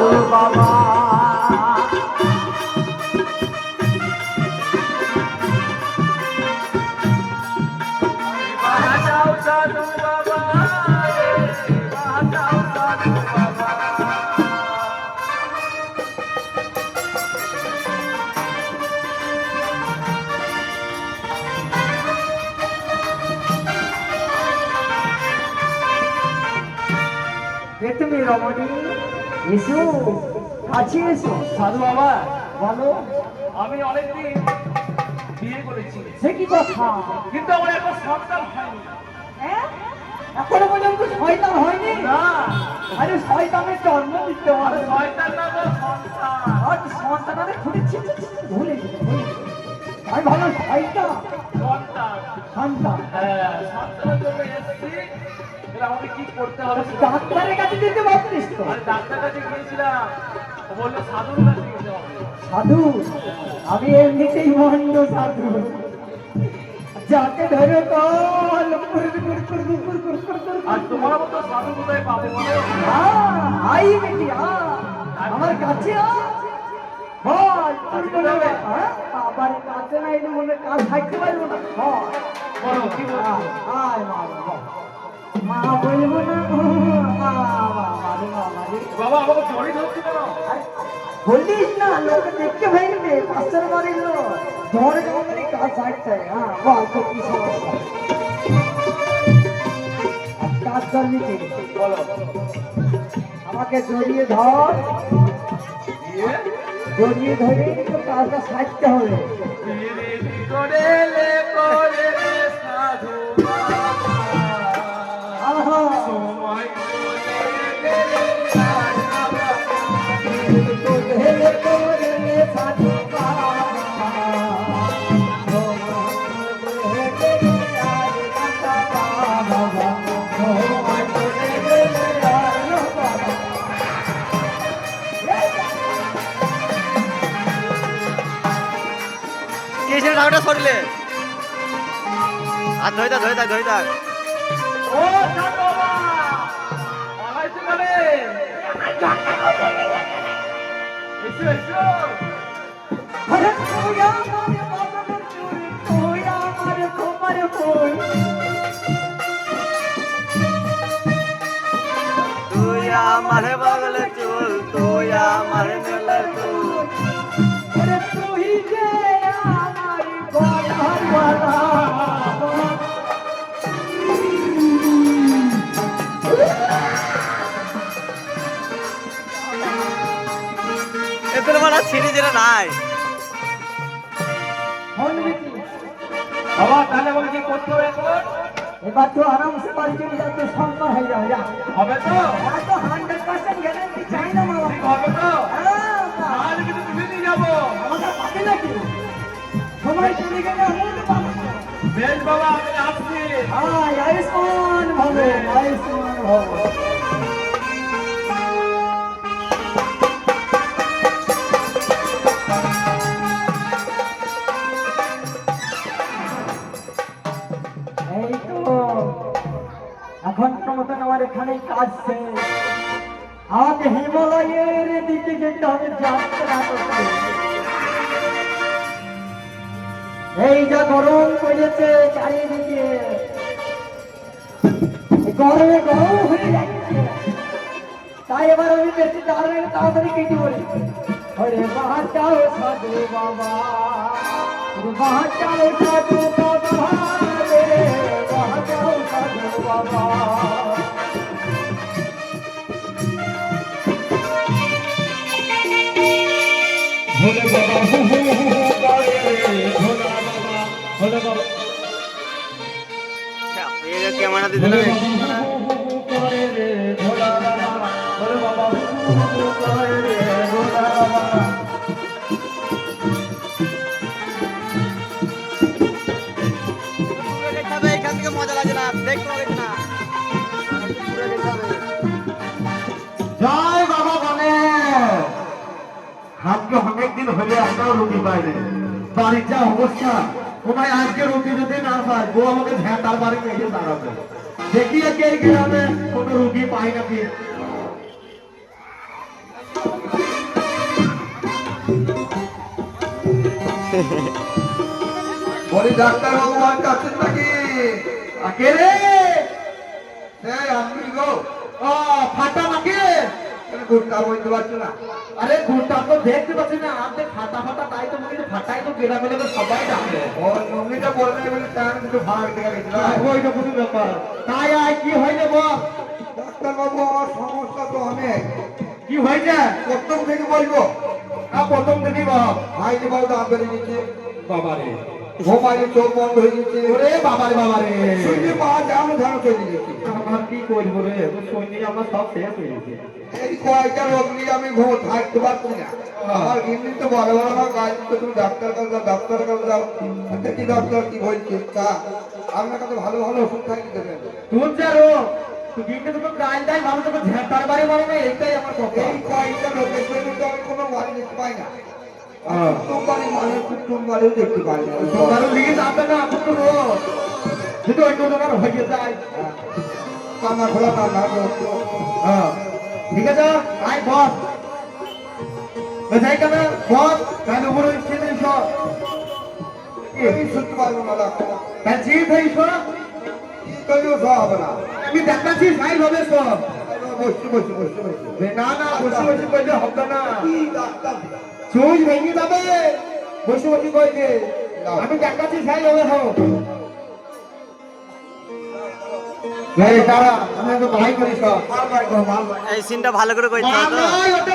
সাধু বাবা বাঁচাও সাধু বাবা বাঁচাও সাধু বাবা তুমি রমণী এসো কাছে এসো সাধু বাবা বলো আমি অনেকদিন বিয়ে করেছি সে কি কথা কিন্তু আমার একটা সন্তান হয়নি। হ্যাঁ? এখনো পর্যন্ত শয়তান হয়নি না আরে শয়তানের জন্ম দিতে আরে হবে শয়তান না গো, সন্তান। আর সন্তানের ফুটেছে ভুলে গেছে আমি ভালো শয়তান সন্তান সন্তান হ্যাঁ সন্তানের জন্য এসেছি। এবার আমাকে কি করতে হবে সেটা- ডাক্তারের কাছে দিতে পারছিস তো আরে ডাক্তার কাছে গিয়েছিলাম, ও বললো সাধুর কাছে যেতে হবে। সাধু আমি এমনিতেই মন্দ সাধু যাকে ধরে কল আর তোমার মতো সাধু কোথায় পাবো বলো? আই বেটি আমার কাছে বল তুই বলে আবার কাছে না এলে মনে কাজ থাকতে পারবো না বলো কি বলবো? আয় মা বলবো না বাবা আমাকে জড়ি ধরছি কেন? বলিস না লোকে দেখতে ফেলবে পাঁচটার বাড়ির লোক ধরে আমাদের কাজ থাকতে হ্যাঁ বল তো কি সমস্যা কাজ করবি কি বলো আমাকে জড়িয়ে ধর দিয়ে জড়িয়ে ধরে তো কাজটা সারতে হবে বিরিতি করে লে সাধু বাবা। আহা সময় করে লে বাবা। তো ধেলে করে সাধু বাবা কিসের ঢাকটা সরলে আর ধরে থাক ও সাধু বাবা আগাইছে বলে এসো এসো আরে তুই আমার বাবার চুল তুই আমার খোপার ফুল তুই আমার বগলে চুল তুই আমার মেলার চুল আরে তুই যে আমার গলার এদের মানে ছিঁড়ি যেটা নাই বাবা তাহলে আমাকে কি করতে হবে এখন? এবার তো আরামসে বাড়ি চলে যাচ্ছে সম্মান হয়ে যাবে যা হবে তো? এত 100% গ্যারান্টি চাই না মামা ঠিক হবে তো? হ্যাঁ, তাহলে কিন্তু তুমি নিয়ে যাবো। আমাকে পাবে নাকি সময় চলে গেলে আমি তো পাবো না। বেশ বাবা আমি আসছি। আয়ুষ্মান ভব আয়ুষ্মান ভব এই তো এখন মতন আমার এখানে কাজ শেষ আমাকে হিমালয়ের দিকে যেতে হবে যাত্রা করতে এই যা গরম পড়েছে চারিদিকে গরমে গরম হয়ে যাচ্ছে তাই এবার আমি বেশি দাঁড়ালে তাড়াতাড়ি কেটে পড়ি ওরে বাঁচাও সাধু বাবা বাঁচাও সাধু বাবা রে বাঁচাও সাধু বাবা ভোলে বাবা হু হু হু হু করে ভোলা বাবা ভোলে বাবা ক্যামেরা দিতে ভোলে হবে বাবা হু হু হু করে রে ভোলা বাবা ভোলে বাবা হু হু হু করে রে ভোলা বাবা দেখতে হবে এখান থেকে মজা লাগে না দেখতে হবে না পুরো দেখতে হবে জয় বাবা গণেশ আজকে অনেকদিন হলে আমরাও রুটি পাইনি বাড়ির যা অবস্থা ওনাই আজকে রুটি যদি না পায় ও আমাকে ঝেঁটার বাড়ি মেঘে দাঁড়াবে দেখিয়ে কে গ্রামে কোনো রুটি পাই নাকি বলি ডাক্তার ভগবান আছেন নাকি? কে রে? এই আপনি গো ও ফাটা নাকি? গুড়টা বলতে পারছো না? আরে গুড়টা তো দেখতে পাচ্ছি না, আপনি ফাটা ফাটা তাই তো বলি, ফাটাই তো গ্রামে লোকে সবাই ডাকে। ও নমিটা বলে নাই বলে তার দুটো ভাগ দেখা গেছিল। ওইটা কোনো ব্যাপার তাই। আয় কি হয়েছে বল? ডাক্তার বাবু আমার সমস্যা তো অনেক। কি হয়েছে? প্রথম থেকে বলবো। প্রথম থেকে বল। ভাই যে বাবু দাঁত বেড়ে গেছে, বাবারে, ঘুমাইলে চোখ বন্ধ হয়ে গেছে, ওরে বাবারে বাবারে, শুনলে পা যেমন ধান চলে গেছে। আমার কি করবো রে, তো সৈন্য আমরা সব শেষ হয়ে গেছে। এই কয়েকটা রোগ নিয়ে আমি ঘুম থাকতে পারছি না। আমার এমনি তো বড় বড় আমার গাছ তো তুমি ডাক্তার কাছে যাও, ডাক্তার কাছে যাও, কি ডাক্তার কি বলছে তা আপনার কাছে ভালো ভালো ওষুধ থাকি দেবেন। তোর যা রোগ, তুই কিন্তু তোকে গাল দেয় ভালো, তোকে ঝেঁটার বাড়ি মারো না, এইটাই আমার কথা। এই কয়েকটা রোগের জন্য তো আমি কোনো বাড়ি দেখতে পাই না। কুটুম বাড়ি মানে কুটুম বাড়িও দেখতে পাই না। তোমারও লিগে যাবে না, আপনি তো রোগ যদি অন্য জনের হয়ে যায়। কানা খোলা কানা হ্যাঁ ঠিক আছে, আয় বস যাই কেন বস, কাল উপরে ছেলে সব এই শুনতে পারবো না ডাক্তার। তাই জিত হই সব কি করলেও সব হবে না। আমি দেখাচ্ছি সাইল হবে সব। বসছি বসছি বসছি বসছি। না না বসে বসে করলে হবে না, কি ডাক্তার? সুইচ ভেঙে যাবে বসে বসে করলে। আমি দেখাচ্ছি সাইল হবে সব। তারা আমি তো ভাই করি সব। মাল বাই করো মাল বাই। এই সিনটা ভালো করে কইতে মা হবে তো। নয়, ওটা